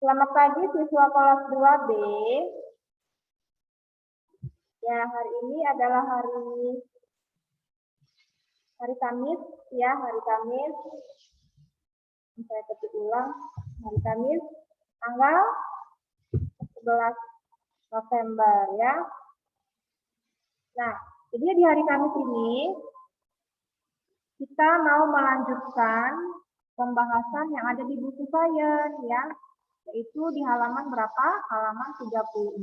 Selamat pagi siswa kelas 2B. Ya, hari ini adalah hari Kamis ya, hari Kamis. Saya ketik ulang, hari Kamis tanggal 11 November ya. Nah, jadi di hari Kamis ini kita mau melanjutkan pembahasan yang ada di buku sains ya, yaitu di halaman berapa? Halaman 36.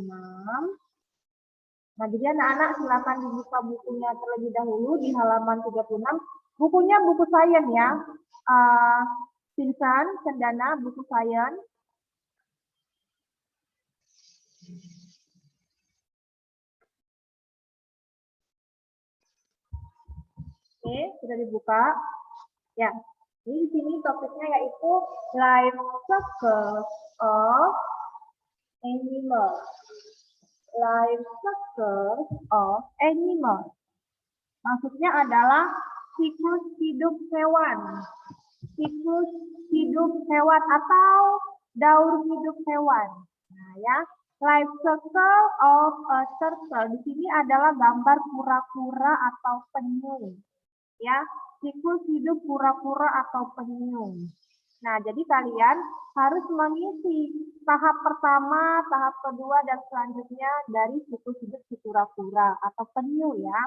Nah, jadi anak-anak silakan dibuka bukunya terlebih dahulu di halaman 36. Bukunya buku sains ya. Vincent, Cendana, buku sains. Oke, sudah dibuka. Ya, ini di sini topiknya yaitu life cycle of animals. Life cycle of animals. Maksudnya adalah siklus hidup hewan. Siklus hidup hewan atau daur hidup hewan. Nah, ya, life cycle of a turtle. Di sini adalah gambar kura-kura atau penyu. Ya, siklus hidup kura-kura atau penyu. Nah, jadi kalian harus mengisi tahap pertama, tahap kedua, dan selanjutnya dari siklus hidup si kura-kura atau penyu ya.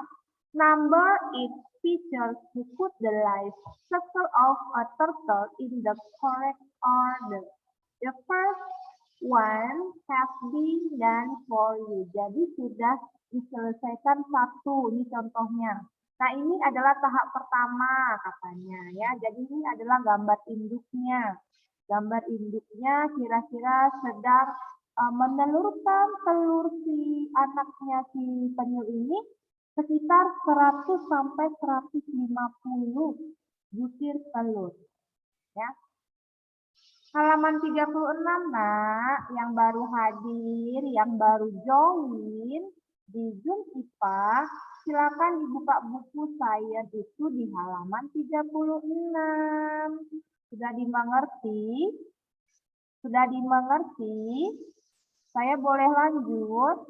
Number 8 features to put the life cycle of a turtle in the correct order. The first one has been done for you. Jadi sudah diselesaikan satu, ini contohnya. Nah, ini adalah tahap pertama katanya ya. Jadi ini adalah gambar induknya. Gambar induknya kira-kira sedang menelurkan telur si anaknya si penyu ini sekitar 100 sampai 150 butir telur. Ya. Halaman 36 nak, yang baru hadir, yang baru join di Zoom IPA, silakan dibuka buku saya itu di halaman 36. Sudah dimengerti? Sudah dimengerti? Saya boleh lanjut?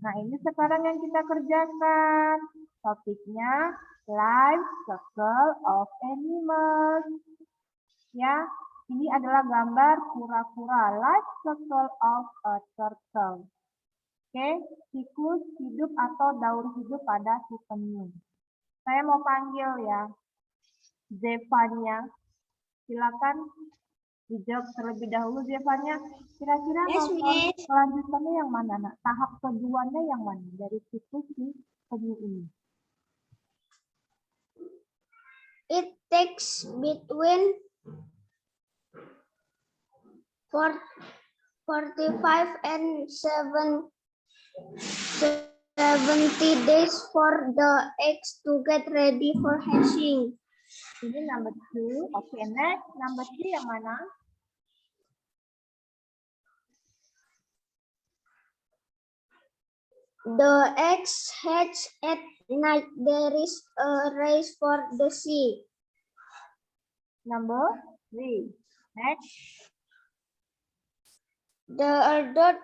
Nah, ini sekarang yang kita kerjakan. Topiknya life cycle of animals. Ya, ini adalah gambar kura-kura, life cycle of a turtle. Oke, siklus hidup atau daur hidup pada si penyu. Saya mau panggil ya, Zevanya. Silakan dijawab terlebih dahulu Zevanya. Kira-kira kelanjutannya yang mana, nak? Tahap keduanya yang mana dari siklus si penyu ini? It takes between 45 and 70 days for the eggs to get ready for hatching. Ini number 2. Oke, next. Number 3 yang mana? The eggs hatch at night. There is a race for the sea. Number 3. Next. The adult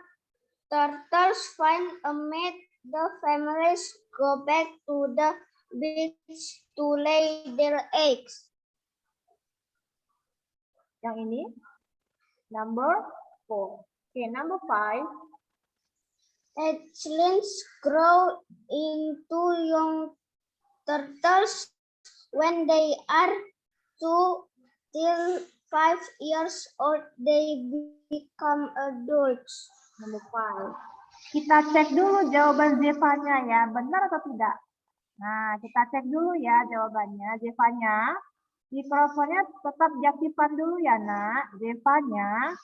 turtles find a mate. The families go back to the beach to lay their eggs. Yang ini number 4. Oke, number 5. Hatchlings grow into young turtles when they are 2 till 5 years old. They become adults. Number 5. Kita cek dulu jawaban Zevanya ya, benar atau tidak? Nah, kita cek dulu ya jawabannya. Zevanya, mikrofonnya tetap diaktifkan dulu ya, nak. Zevanya.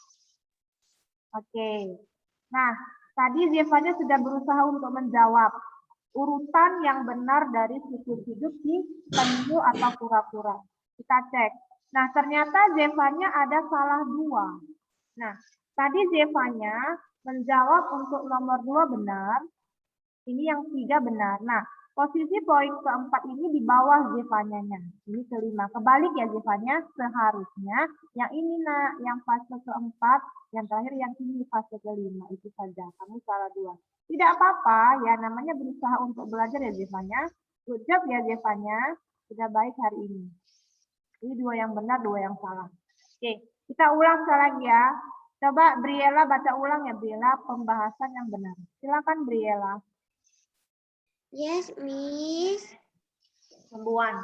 Oke. Nah, tadi Zevanya sudah berusaha untuk menjawab urutan yang benar dari siklus hidup si penyu atau kura-kura. Kita cek. Nah, ternyata Zevanya ada salah 2. Nah, tadi Zevanya menjawab untuk nomor 2 benar. Ini yang 3 benar. Nah, Posisi poin keempat ini di bawah Zevanya-nya. Ini kelima. Kebalik ya Zevanya, seharusnya yang ini nak, yang fase keempat, yang terakhir yang ini fase kelima. Itu saja. Kamu salah 2. Tidak apa-apa, ya namanya berusaha untuk belajar ya Zevanya. Good job ya Zevanya. Sudah baik hari ini. Ini 2 yang benar, 2 yang salah. Oke, kita ulang sekali lagi ya. Coba Briella baca ulang ya Briella pembahasan yang benar. Silakan Briella. Yes, Miss. Number 1.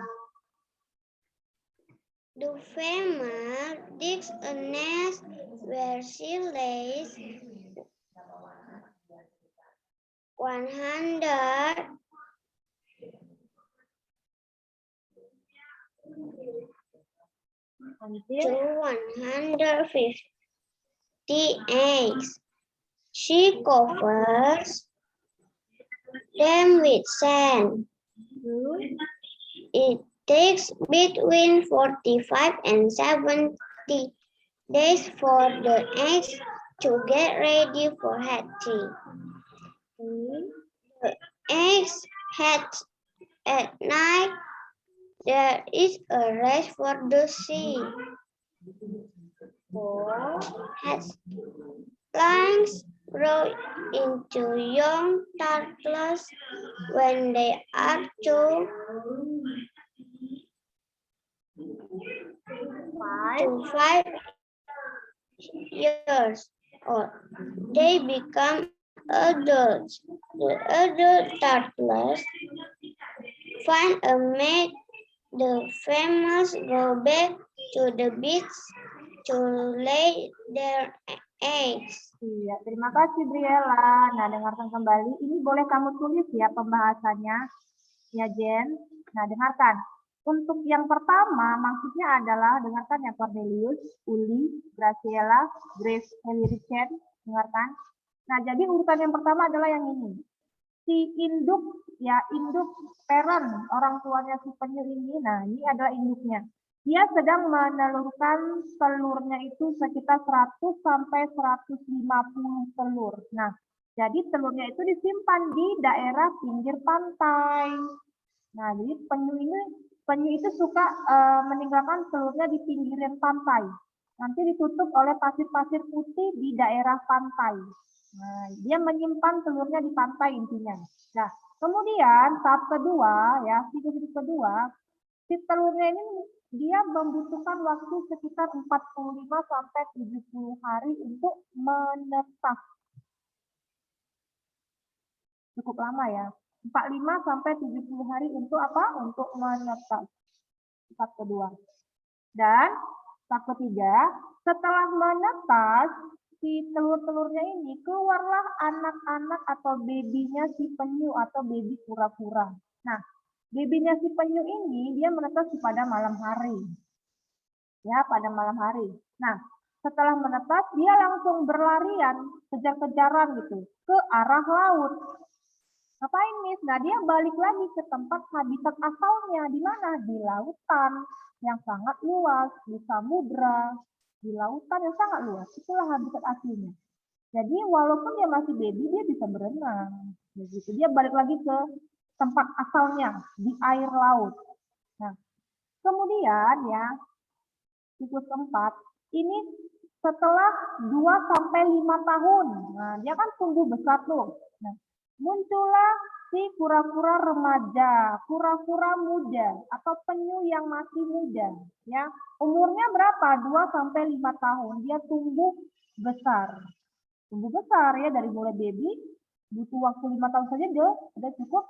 The female digs a nest where she lays 100 Until to 150 eggs. She covers them with sand. It takes between 45 and 70 days for the eggs to get ready for hatching. The eggs hatch at night. There is a race for the sea. Hatchlings grow into young turtles when they are 2 to 5 years old. They become adults. The adult turtles find a mate. The females go back to the beach to lay their eggs. Iya, terima kasih Briella. Nah, dengarkan kembali. Ini boleh kamu tulis ya pembahasannya. Ya, Jen. Nah, dengarkan. Untuk yang pertama, maksudnya adalah, dengarkan ya Cornelius, Uli, Graciela, Grace, Ellie Richard. Dengarkan. Nah, jadi urutan yang pertama adalah yang ini. Si induk, ya induk parent, orang tuanya si penyu ini, nah ini adalah induknya. Dia sedang menelurkan telurnya itu sekitar 100 sampai 150 telur. Nah, jadi telurnya itu disimpan di daerah pinggir pantai. Nah, jadi penyu itu suka meninggalkan telurnya di pinggiran pantai. Nanti ditutup oleh pasir-pasir putih di daerah pantai. Nah, dia menyimpan telurnya di pantai intinya. Nah, kemudian tahap kedua, ya, siklus kedua, si telurnya ini dia membutuhkan waktu sekitar 45 sampai 70 hari untuk menetas. Cukup lama ya. 45 sampai 70 hari untuk apa? Untuk menetas. Tahap kedua. Dan tahap ketiga, setelah menetas, si telur-telurnya ini keluarlah anak-anak atau babynya si penyu atau baby kura-kura. Nah, babynya si penyu ini dia menetas pada malam hari. Ya, pada malam hari. Nah, setelah menetas dia langsung berlarian, kejar-kejaran gitu, ke arah laut. Ngapain, Miss? Nah, dia balik lagi ke tempat habitat asalnya. Di mana? Di lautan yang sangat luas, di samudra, di lautan yang sangat luas. Itulah habitat aslinya. Jadi walaupun dia masih baby, dia bisa berenang. Begitu. Dia balik lagi ke tempat asalnya, di air laut. Nah, kemudian ya, siklus keempat, ini setelah 2-5 tahun. Nah, dia kan tumbuh besar tuh. Nah, muncullah si kura-kura remaja, kura-kura muda, atau penyu yang masih muda. Ya, umurnya berapa? 2-5 tahun. Dia tumbuh besar. Tumbuh besar ya, dari mulai baby, butuh waktu 5 tahun saja dia sudah cukup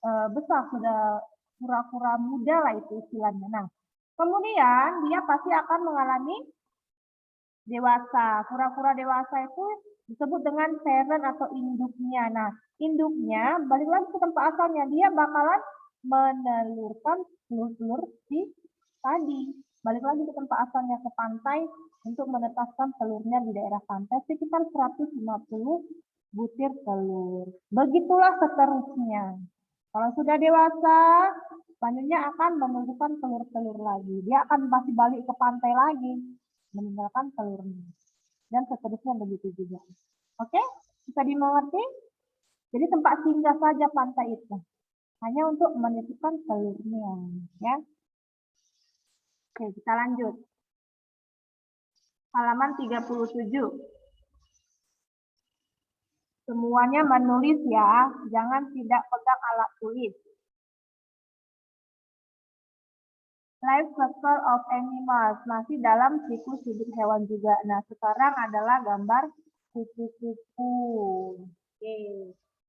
besar, sudah kura-kura muda lah itu istilahnya. Nah, kemudian dia pasti akan mengalami dewasa. Kura-kura dewasa itu disebut dengan parent atau induknya. Nah, induknya balik lagi ke tempat asalnya. Dia bakalan menelurkan telur-telur si tadi. Balik lagi ke tempat asalnya, ke pantai, untuk menetaskan telurnya di daerah pantai sekitar 150 butir telur. Begitulah seterusnya. Kalau sudah dewasa, selanjutnya akan menumbuhkan telur-telur lagi. Dia akan pasti balik ke pantai lagi, meninggalkan telurnya. Dan seterusnya begitu juga. Oke? Bisa dimengerti? Jadi tempat singgah saja pantai itu. Hanya untuk menitipkan telurnya, ya. Oke, kita lanjut. Halaman 37. Semuanya menulis ya, jangan tidak pegang alat tulis. Life cycle of animals, masih dalam siklus hidup hewan juga. Nah, sekarang adalah gambar kupu-kupu. Oke,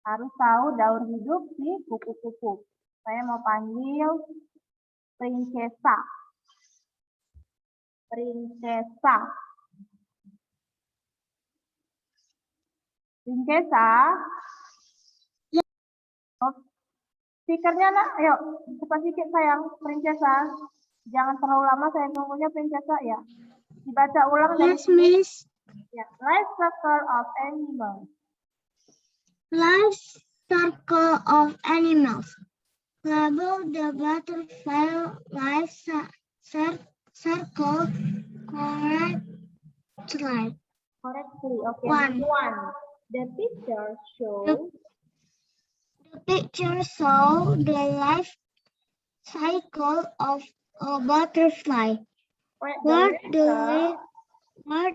harus tahu daur hidup si kupu-kupu. Saya mau panggil Princesa. Princesa. Princesa. Oh, speakernya nak, ayo cepat sedikit sayang, Princesa. Jangan terlalu lama saya nunggunya Princesa ya. Dibaca ulang dari Yes, Miss. ya. Life cycle of animals. Life cycle of animals. Label the butterfly life circle correctly. Correctly. Okay. One. The picture shows The picture shows the life cycle of a butterfly. Write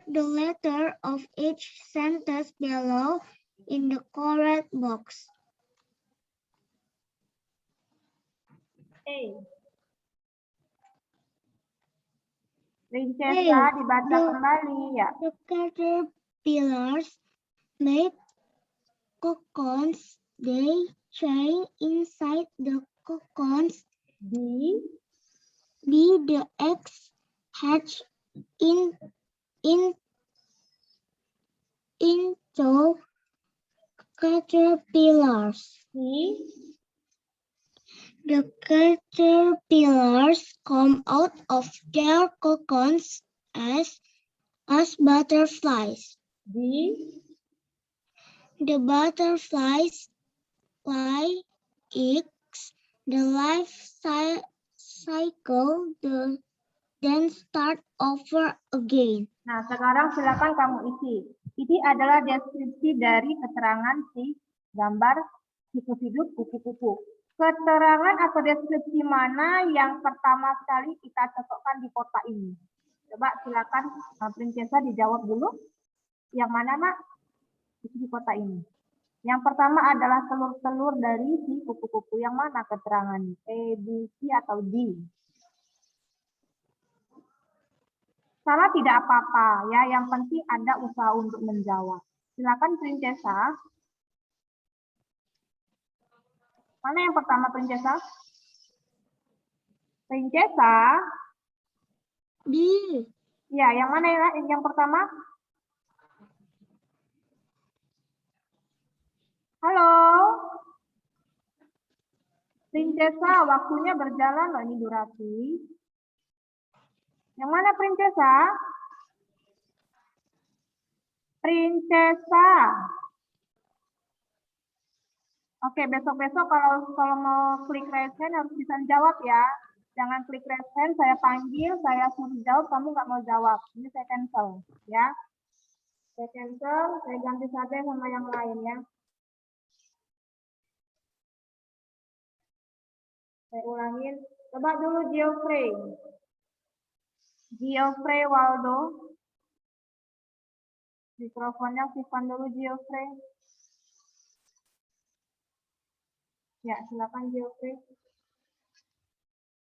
the letter of each sentence below in the correct box. A. Princesa A. dibaca kembali ya. The caterpillars make cocoons. They chain inside the cocoons. B. The eggs hatch into caterpillars. C. The caterpillars come out of their cocoons as butterflies. D. The butterflies lay eggs. The life cycle then start over again. Nah, sekarang silakan kamu isi. Ini adalah deskripsi dari keterangan si gambar siklus hidup kupu-kupu. Keterangan atau deskripsi mana yang pertama sekali kita cocokkan di kota ini? Coba silakan Princesa dijawab dulu. Yang mana, Nak? Di kota ini. Yang pertama adalah telur-telur dari si kupu-kupu. Yang mana keterangannya? A, B, C, atau D? Salah tidak apa-apa ya, yang penting ada usaha untuk menjawab. Silakan Princesa. Mana yang pertama Princesa? Princesa? B. Ya, yang mana yang pertama? Halo? Princesa, waktunya berjalan loh ini durasi. Yang mana Princesa? Princesa. Oke, besok-besok kalau mau klik raise hand harus bisa jawab ya. Jangan klik raise hand, saya panggil, saya suruh jawab, kamu nggak mau jawab. Ini saya cancel, ya. Saya cancel, saya ganti saja sama yang lain ya. Saya ulangin. Coba dulu Geoffrey. Geoffrey Waldo. Mikrofonnya aktifkan dulu Geoffrey. Ya, silakan Geoffrey.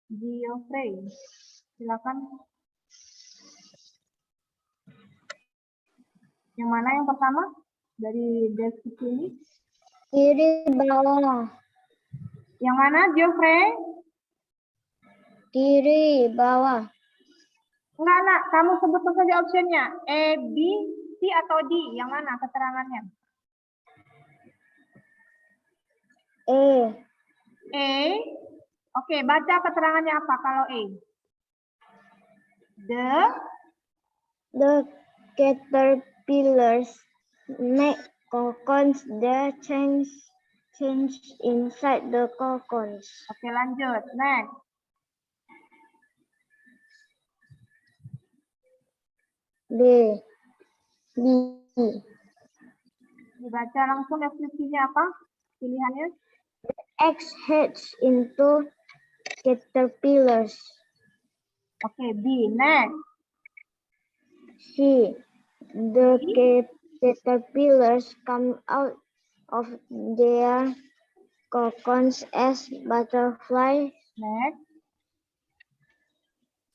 Geoffrey, silakan. Yang mana yang pertama dari deskripsi ini? Kiri bawah. Yang mana Geoffrey? Kiri bawah. Enggak, Nak. Kamu sebutkan saja optionnya. A, B, C, atau D. Yang mana keterangannya? A. A. Oke, baca keterangannya apa kalau A? The caterpillars make cocoons. They change inside the cocoons. Oke, lanjut. Next. B. Dibaca langsung deskripsinya apa? Pilihannya? eggs hatch into caterpillars. Oke, B. Next. C. The caterpillars come out of their cocoons as butterflies. Next.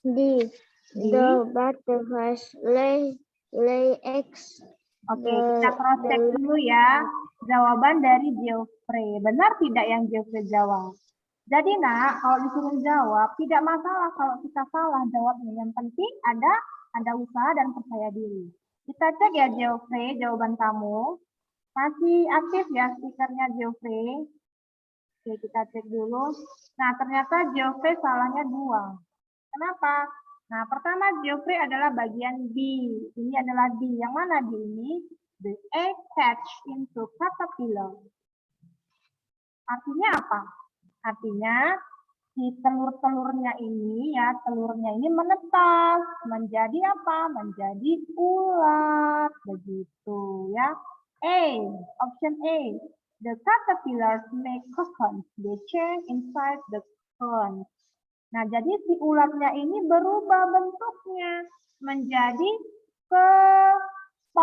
D. The butterflies lay eggs. Oke, kita cross check dulu ya. Jawaban dari Geoffrey. Benar tidak yang Geoffrey jawab? Jadi nak, kalau disuruh jawab, tidak masalah kalau kita salah jawabnya. Yang penting ada usaha dan percaya diri. Kita cek ya Geoffrey, jawaban kamu. Masih aktif ya stikernya Geoffrey. Oke, kita cek dulu. Nah, ternyata Geoffrey salahnya 2. Kenapa? Nah, pertama Geoffrey adalah bagian B. Ini adalah B. Yang mana B ini? The egg hatch into caterpillar. Artinya apa? Artinya si telurnya ini menetas menjadi apa? Menjadi ulat, begitu ya. A, option A. The caterpillars make cocoons. They change inside the cocoon. Nah, jadi si ulatnya ini berubah bentuknya menjadi kepompong.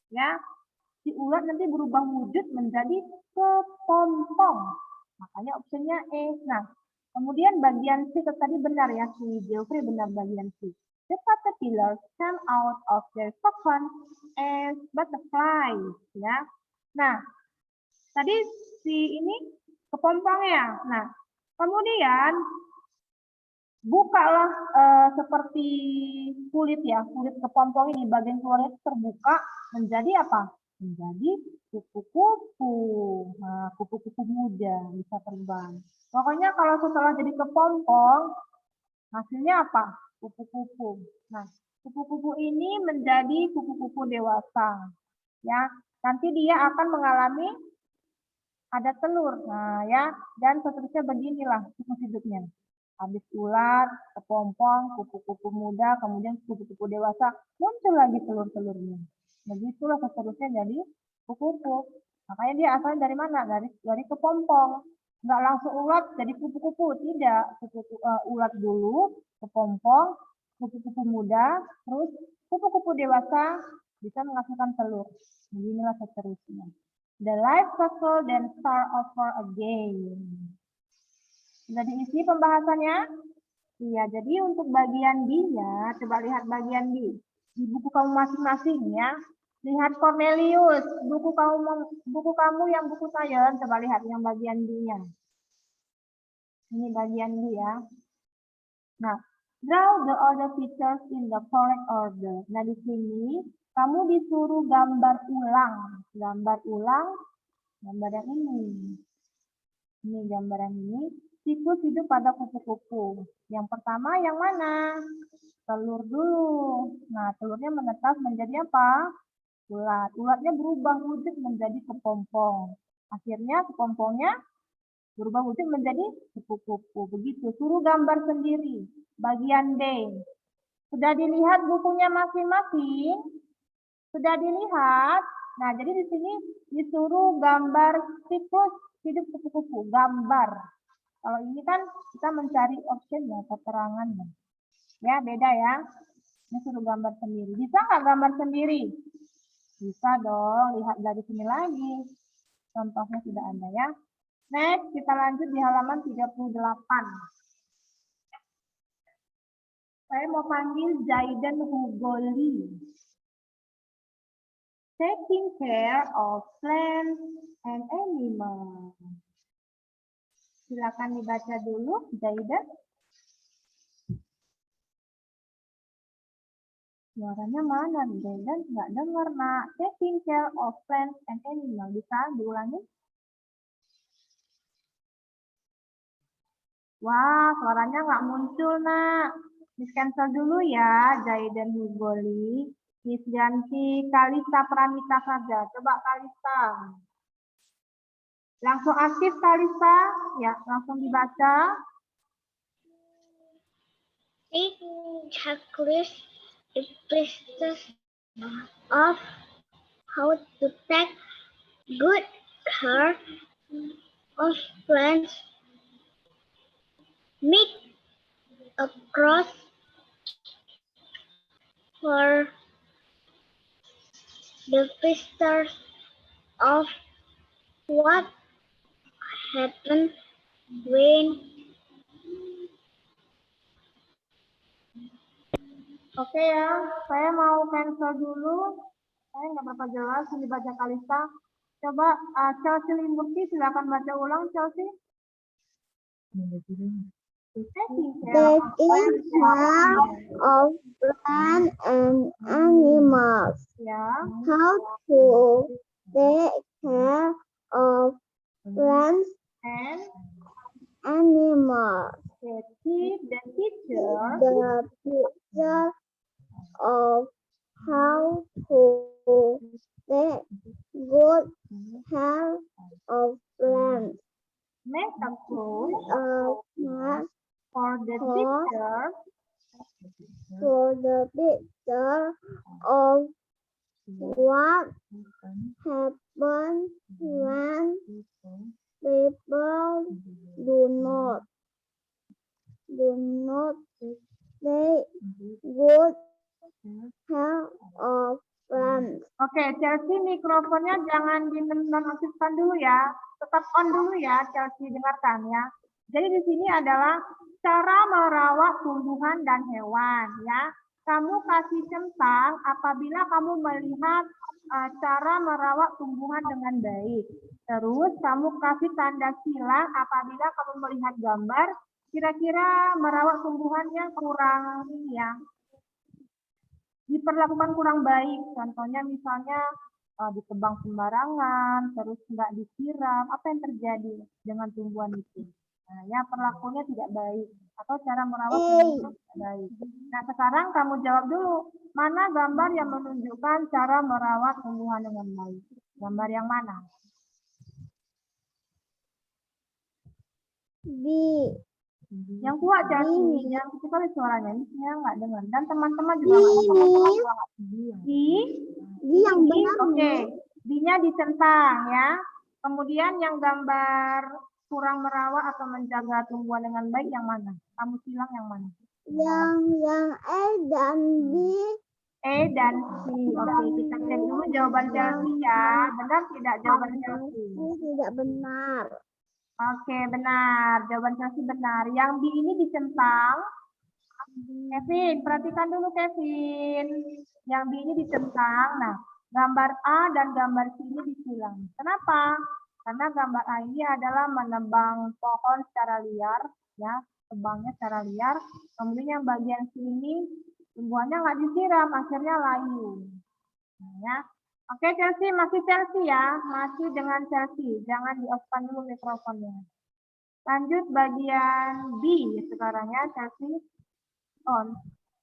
Ya, si ulat nanti berubah wujud menjadi kepompong. Makanya opsinya E. Nah, kemudian bagian C tadi benar ya, si Geoffrey benar bagian C. The caterpillars come out of their cocoon as butterflies. Ya. Nah, tadi si ini kepompongnya. Nah, kemudian bukalah seperti kulit ya, kulit kepompong ini bagian keluarnya terbuka menjadi apa? Menjadi kupu-kupu. Nah, kupu-kupu muda bisa terbang. Pokoknya kalau setelah jadi kepompong, hasilnya apa? Kupu-kupu. Nah, kupu-kupu ini menjadi kupu-kupu dewasa. Ya, nanti dia akan mengalami ada telur. Nah, ya, dan seterusnya beginilah siklus hidupnya. Habis ulat, kepompong, kupu-kupu muda, kemudian kupu-kupu dewasa, muncul lagi telur-telurnya. Begitulah seterusnya jadi kupu-kupu. Makanya dia asalnya dari mana? Dari kepompong. Nggak langsung ulat jadi kupu-kupu, tidak. Ulat dulu, kepompong, kupu-kupu muda, terus kupu-kupu dewasa bisa menghasilkan telur. Beginilah seterusnya. The life cycle then start over again. Sudah diisi pembahasannya? Iya, jadi untuk bagian B-nya, coba lihat bagian B. Di buku kamu masing-masing ya. Lihat Cornelius, buku kamu yang buku saya, coba lihat yang bagian B-nya. Ini bagian B ya. Nah, draw the other pictures in the correct order. Nah, di sini kamu disuruh gambar ulang. Gambar ulang, gambar yang ini. Ini gambaran ini. Siklus hidup pada kupu-kupu. Yang pertama yang mana? Telur dulu. Nah, telurnya menetas menjadi apa? Ulat. Ulatnya berubah wujud menjadi kepompong. Akhirnya kepompongnya berubah wujud menjadi kupu-kupu. Begitu. Suruh gambar sendiri. Bagian D. Sudah dilihat bukunya masing-masing? Sudah dilihat? Nah, jadi di sini disuruh gambar siklus hidup kupu-kupu. Gambar. Kalau ini kan kita mencari optionnya, keterangannya. Ya, beda ya. Ini suruh gambar sendiri. Bisa nggak gambar sendiri? Bisa dong. Lihat dari sini lagi. Contohnya sudah ada ya. Next, kita lanjut di halaman 38. Saya mau panggil Zaidan Hugoli. Taking care of plants and animals. Silakan dibaca dulu, Zaidan. Suaranya mana, Zaidan? Nggak dengar, nak. Taking care of plants and animals. Bisa diulangi? Wah, suaranya nggak muncul, nak. Miss cancel dulu ya, Zaidan Hugoli. Miss ganti Kalista Pramita saja. Coba Kalista. Langsung aktif Kalista. Ya, langsung dibaca. Checklist pieces of how to take good care of plants meet across for the visitors of what happened when Oke ya, saya mau cancel dulu. Saya nggak berapa jelas, ini baca Kalista. Coba Chelsea Limburti, silakan baca ulang Chelsea. that is how of plants and animals. Ya, How to take care of plants and animals. keep the teacher The picture of how to take good care of plants. make a clue Map for the For- teacher for the picture of what happens when people do not take good care of plants. Oke, Chelsea mikrofonnya jangan dinonaktifkan dulu ya. Tetap on dulu ya, Chelsea dengarkan ya. Jadi di sini adalah cara merawat tumbuhan dan hewan ya. Kamu kasih centang apabila kamu melihat cara merawat tumbuhan dengan baik. Terus kamu kasih tanda silang apabila kamu melihat gambar kira-kira merawat tumbuhannya kurang ini ya. Diperlakukan kurang baik, contohnya misalnya ditebang sembarangan, terus nggak disiram, apa yang terjadi dengan tumbuhan itu? Nah, ya perlakuannya tidak baik atau cara merawat tumbuhan tidak baik. Nah, sekarang kamu jawab dulu, mana gambar yang menunjukkan cara merawat tumbuhan dengan baik? Gambar yang mana? Yang kuat Chelsea, yang sekali suaranya ini saya nggak dengar dan teman-teman juga nggak dengar. Di yang benar. Oke, D-nya dicentang ya. Kemudian yang gambar kurang merawat atau menjaga tumbuhan dengan baik yang mana? Kamu silang yang mana? Yang E dan B. E dan C. Oke, kita cek dulu jawaban Chelsea ya. Benar tidak jawaban Chelsea? Tidak benar. Oke, benar. Jawaban Chelsea benar. Yang B ini dicentang. Kevin, perhatikan dulu Kevin. Yang B ini dicentang. Nah, gambar A dan gambar C ini disilang. Kenapa? Karena gambar A ini adalah menebang pohon secara liar, ya, tebangnya secara liar. Kemudian yang bagian C ini tumbuhannya nggak disiram, akhirnya layu. Nah, ya. Oke, Chelsea, masih Chelsea ya, masih dengan Chelsea. Jangan di-off-kan dulu mikrofonnya. Lanjut bagian B sekarang ya, Chelsea. On.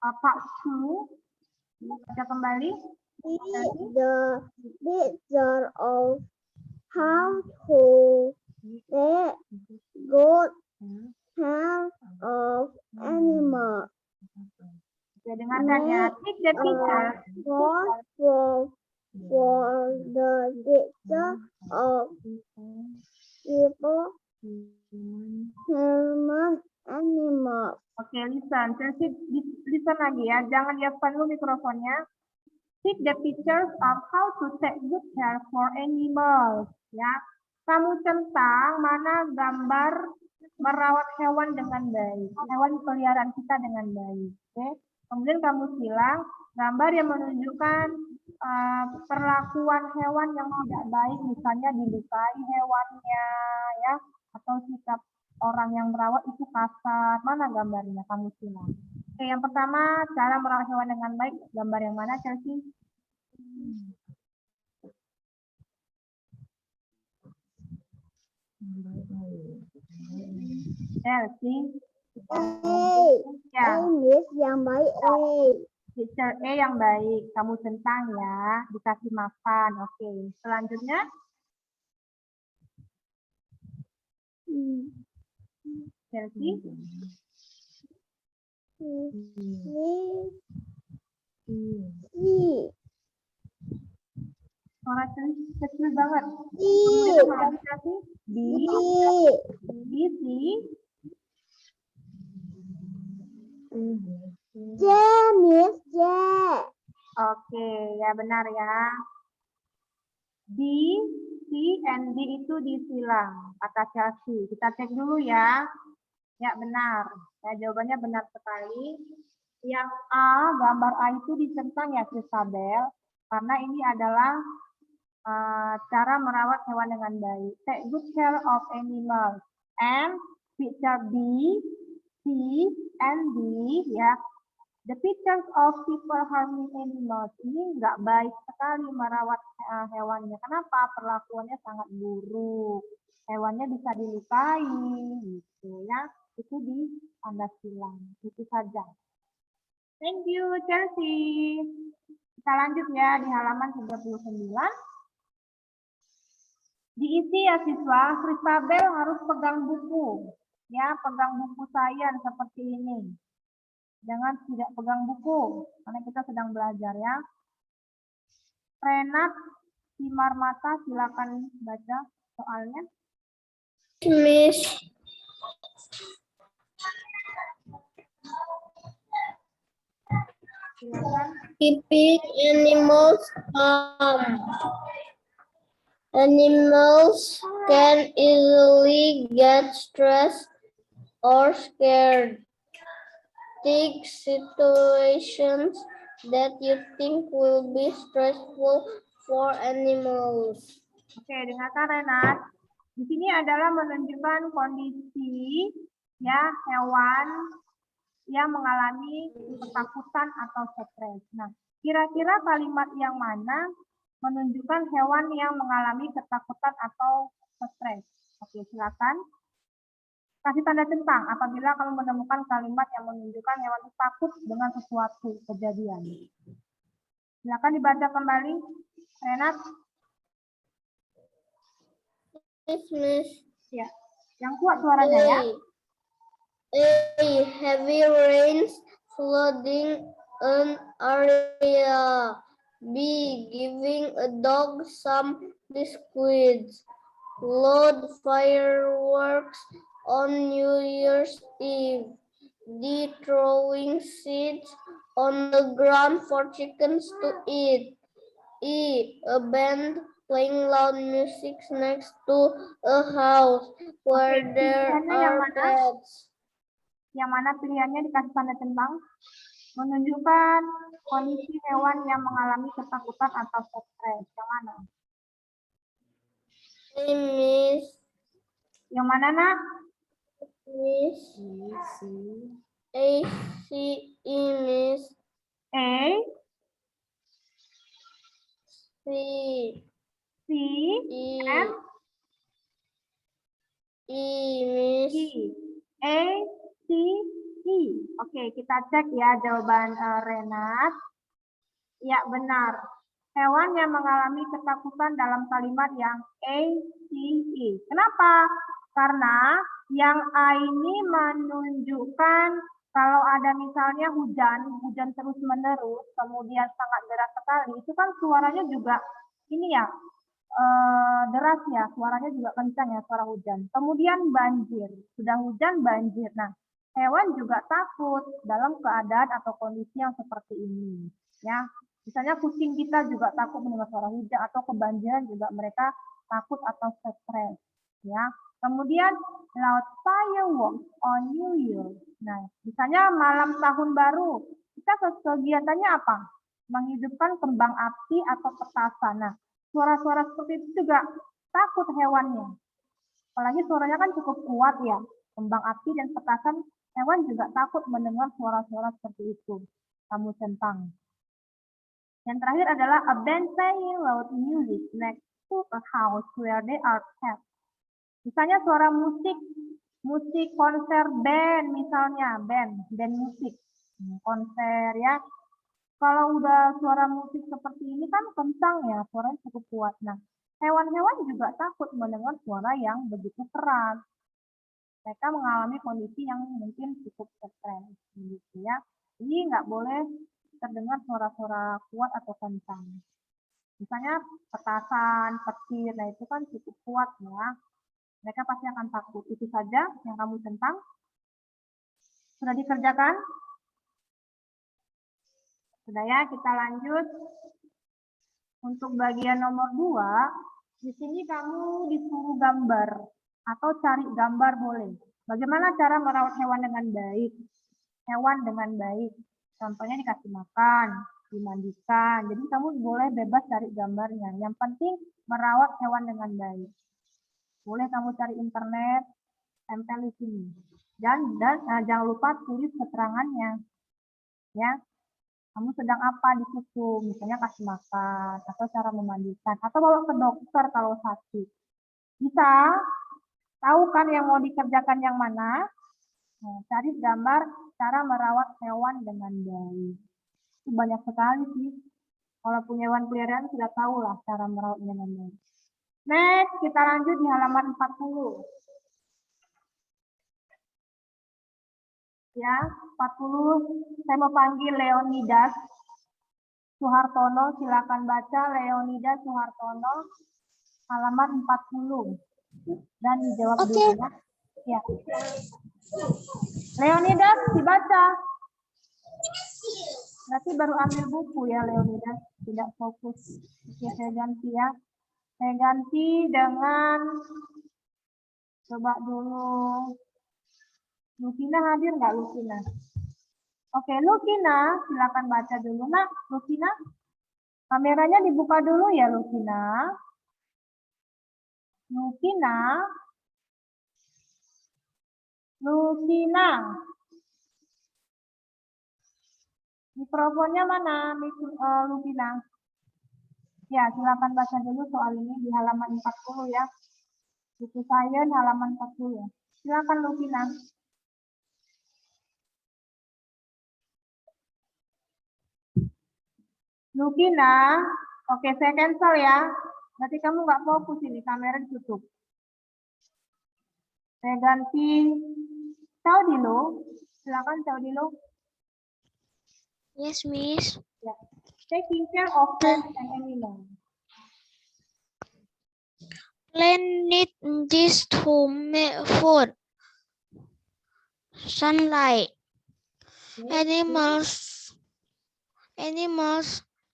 Part 2. Baca kembali. The picture of how to take good care of animals. Oke, dengarkan ya. Take the picture. For the picture of people, human, animals. Oke, listen. Chelsea, listen lagi ya. Jangan di-off-kan dulu mikrofonnya. Take the pictures of how to take good care for animals. Ya, kamu centang mana gambar merawat hewan dengan baik, hewan peliharaan kita dengan baik. Oke, kemudian kamu silang gambar yang menunjukkan perlakuan hewan yang tidak baik, misalnya dilukai hewannya, ya, atau sikap orang yang merawat itu kasar. Mana gambarnya? Kamu silang. Oke, yang pertama cara merawat hewan dengan baik. Gambar yang mana, Chelsea? Chelsea. Ya. Yang baik. Picture E yang baik. Kamu centang ya. Dikasih makan. Oke. Selanjutnya. Chelsea. Suara kecil banget. Kemudian Chelsea. B, B, C, J, Miss J. oke, ya benar ya. B, C, and D itu disilang, kata Chelsea. Kita cek dulu ya. Ya benar. Ya, jawabannya benar sekali. Yang A, gambar A itu dicentang ya Christabel, karena ini adalah cara merawat hewan dengan baik. Take good care of animals. And picture B, C, and D ya. The pictures of people harming animals. Ini nggak baik sekali merawat hewannya. Kenapa? Perlakuannya sangat buruk. Hewannya bisa dilukai, gitu ya. Itu di tanda silang. Itu saja. Thank you, Chelsea. Kita lanjut ya di halaman 39. Diisi ya siswa, Christabel harus pegang buku. Ya, pegang buku sains seperti ini. Jangan tidak pegang buku, karena kita sedang belajar ya. Renat, Simar Mata, silakan baca soalnya. Miss. Silakan. Keeping animals calm. Animals can easily get stressed or scared. Take situations that you think will be stressful for animals. Oke, dengarkan Renat. Di sini adalah menunjukkan kondisi ya hewan yang mengalami ketakutan atau stres. Nah, kira-kira kalimat yang mana menunjukkan hewan yang mengalami ketakutan atau stres? Oke, silakan. Kasih tanda centang apabila kamu menemukan kalimat yang menunjukkan hewan itu takut dengan sesuatu kejadian. Silakan dibaca kembali, Renat. Miss. Ya, yang kuat suaranya ya. A. Heavy rains flooding an area. B. Giving a dog some biscuits. Load fireworks on New Year's Eve. D. Throwing seeds on the ground for chickens to eat. E. A band playing loud music next to a house where Oke, there pilihannya yang are mana? pets. Yang mana pilihannya dikasih tanda centang? Menunjukkan kondisi hewan yang mengalami ketakutan atau stres. Yang mana? Miss. Yang mana, Nak? Miss. A. C. E. Miss. A, C. C, E. and E. Miss. E. A, C, E. Oke, kita cek ya jawaban Renat. Ya, benar. Hewan yang mengalami ketakutan dalam kalimat yang A, C, E. Kenapa? Karena yang A ini menunjukkan kalau ada misalnya hujan terus-menerus, kemudian sangat deras sekali, itu kan suaranya juga ini ya, deras ya, suaranya juga kencang ya, suara hujan. Kemudian banjir, sudah hujan banjir. Nah, hewan juga takut dalam keadaan atau kondisi yang seperti ini. Ya, misalnya kucing kita juga takut mendengar suara hujan atau kebanjiran juga mereka takut atau stres. Ya, kemudian loud fireworks on New Year. Nah, misalnya malam tahun baru, kita kegiatannya apa? Menghidupkan kembang api atau petasan. Nah, suara-suara seperti itu juga takut hewannya. Apalagi suaranya kan cukup kuat ya. Kembang api dan petasan, hewan juga takut mendengar suara-suara seperti itu. Kamu centang. Yang terakhir adalah a band playing loud music next to a house where there are pets. Misalnya suara musik konser band misalnya, band musik, konser ya. Kalau udah suara musik seperti ini kan kencang ya, suaranya cukup kuat. Nah, hewan-hewan juga takut mendengar suara yang begitu keras. Mereka mengalami kondisi yang mungkin cukup stres, gitu ya. Jadi nggak boleh terdengar suara-suara kuat atau kencang. Misalnya petasan, petir, nah itu kan cukup kuat ya. Mereka pasti akan takut. Itu saja yang kamu tentang. Sudah dikerjakan? Sudah ya, kita lanjut. Untuk bagian nomor 2, di sini kamu disuruh gambar atau cari gambar boleh. Bagaimana cara merawat hewan dengan baik? Hewan dengan baik. Contohnya dikasih makan, dimandikan. Jadi kamu boleh bebas cari gambarnya. Yang penting merawat hewan dengan baik. Boleh kamu cari internet, tempel di sini. Dan jangan lupa tulis keterangannya. Ya, kamu sedang apa di situ? Misalnya kasih makan, atau cara memandikan, atau bawa ke dokter kalau sakit. Bisa? Tahu kan yang mau dikerjakan yang mana? Nah, cari gambar cara merawat hewan dengan baik. Itu banyak sekali sih. Kalau punya hewan peliharaan sudah tahu lah cara merawatnya dengan baik. Next, kita lanjut di halaman 40. Ya, 40. Saya mau panggil Leonidas Suhartono. Silakan baca Leonidas Suhartono halaman 40. Dan dijawab dulu ya. Leonidas dibaca. Berarti baru ambil buku ya Leonidas, tidak fokus. Oke, saya ganti ya. Saya ganti dengan, coba dulu. Lukina hadir nggak Lukina? Oke, Lukina, silakan baca dulu nak. Lukina, kameranya dibuka dulu ya Lukina. Lukina. Lukina. Mikrofonnya mana, Lukina? Ya, silakan baca dulu soal ini di halaman 40 ya. Buku sains halaman 40. Silakan Lukina. Lukina, oke saya cancel ya. Berarti kamu nggak fokus ini, kamera ditutup. Saya ganti Caudilo. Silakan Caudilo. Yes, Miss. Ya. Taking care of plants and animals. Plant need this to make food, sunlight. Animals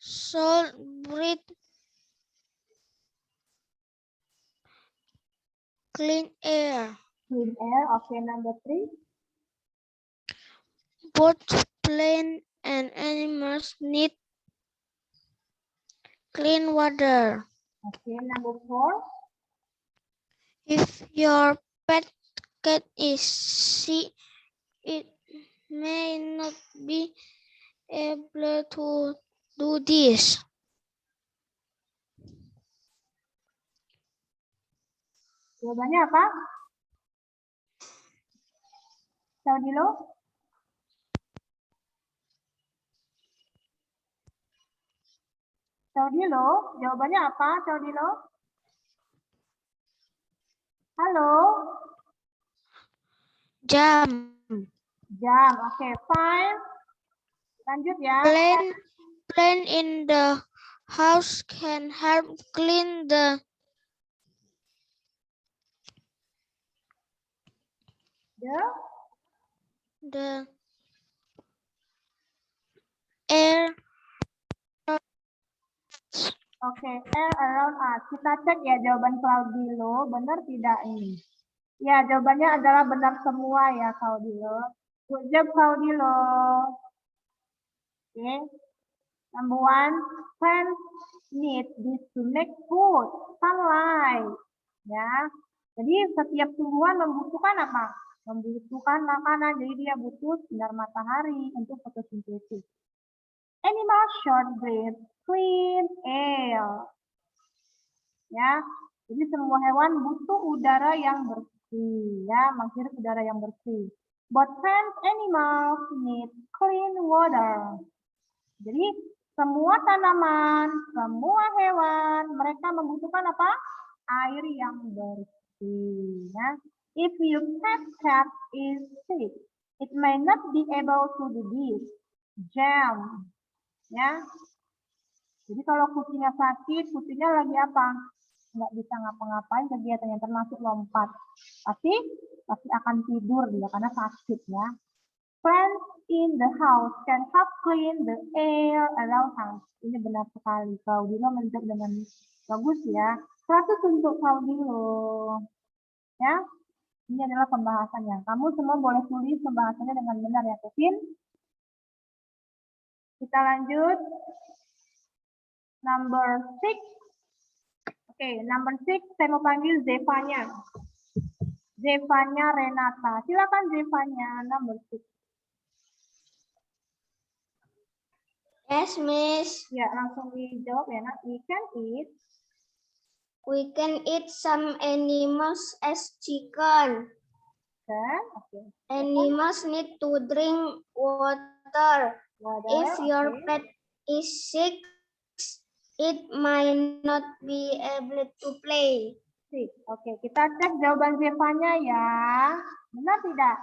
should breathe clean air. Clean air, okay, number 3. Both plants and animals need clean water. Okay, number 4. If your pet cat is sick, it may not be able to do this. Jawabannya apa? Caudilo? Caudilo, jawabannya apa? Caudilo? Halo? Jam. Jam, oke, fine. Lanjut ya. Plant in the house can help clean the air. Oke, air around us. Kita cek ya jawaban Claudilo, benar tidak ini? Ya, jawabannya adalah benar semua ya Claudilo. Good job Claudilo. Oke. Number 1, plants need this to make food, sunlight. Ya. Jadi setiap tumbuhan membutuhkan apa? Membutuhkan makanan, jadi dia butuh sinar matahari untuk fotosintesis. Animals should breathe clean air. Ya, jadi semua hewan butuh udara yang bersih, ya, menghirup udara yang bersih. But plants, animals need clean water. Jadi semua tanaman, semua hewan, mereka membutuhkan apa? Air yang bersih. Ya. If your pet cat is sick, it may not be able to do this. Jam. Ya. Jadi kalau kucingnya sakit, kucingnya lagi apa? nggak bisa ngapa-ngapain kegiatannya termasuk lompat. Pasti akan tidur dia karena sakit ya. Friends in the house can help clean the air around house. Ini benar sekali. Claudilo menjawab dengan bagus ya. 100 untuk Claudilo. Ya, ini adalah pembahasannya. Kamu semua boleh tulis pembahasannya dengan benar ya, Kevin. Kita lanjut. Number 6. Oke, number 6 saya mau panggil Zevanya. Zevanya Renata. Silakan Zevanya, number 6. Yes, Miss. Ya, langsung dijawab ya, nak. We can eat some animals as chicken. Oke. Animals need to drink water. If your Oke. pet is sick, it might not be able to play. Sip. Oke, kita cek jawaban Zevanya ya. Benar tidak?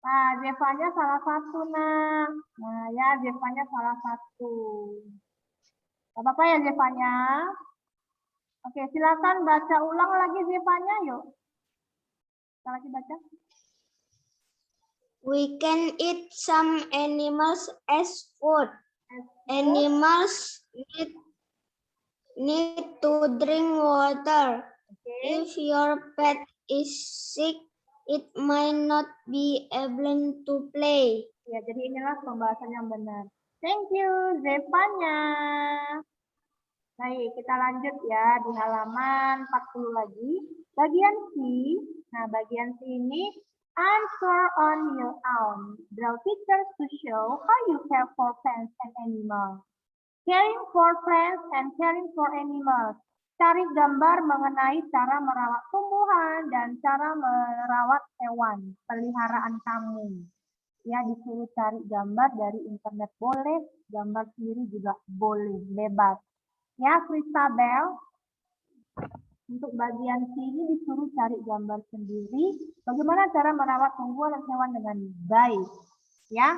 Nah, Zevanya salah satu, nak. Nah, ya, Zevanya salah satu. Gak apa-apa ya, Zevanya. Oke, silakan baca ulang lagi Zevanya, yuk. Kita lagi baca. We can eat some animals as food. Animals need to drink water. Oke. If your pet is sick, it might not be able to play. Ya, jadi inilah pembahasan yang benar. Thank you, Zevanya. Baik, kita lanjut ya di halaman 40 lagi. Bagian C. Nah, bagian C ini answer on your own. Draw pictures to show how you care for plants and animals. Caring for plants and caring for animals. Cari gambar mengenai cara merawat tumbuhan dan cara merawat hewan peliharaan kamu. Ya, disuruh cari gambar dari internet boleh, gambar sendiri juga boleh, bebas. Ya, Christabel, untuk bagian sini disuruh cari gambar sendiri. Bagaimana cara merawat tumbuhan dan hewan dengan baik. Ya,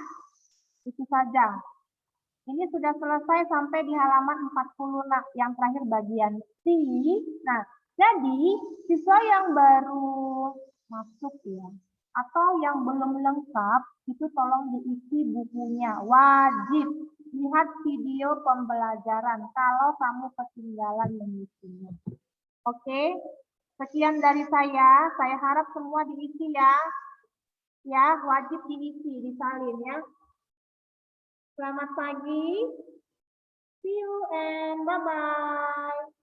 itu saja. Ini sudah selesai sampai di halaman 40, nah, yang terakhir bagian C. Nah, jadi siswa yang baru masuk ya, atau yang belum lengkap, itu tolong diisi bukunya. Wajib lihat video pembelajaran kalau kamu ketinggalan mengisinya. Oke, sekian dari saya. Saya harap semua diisi ya. Ya, wajib diisi, disalin ya. Selamat pagi. See you and bye-bye.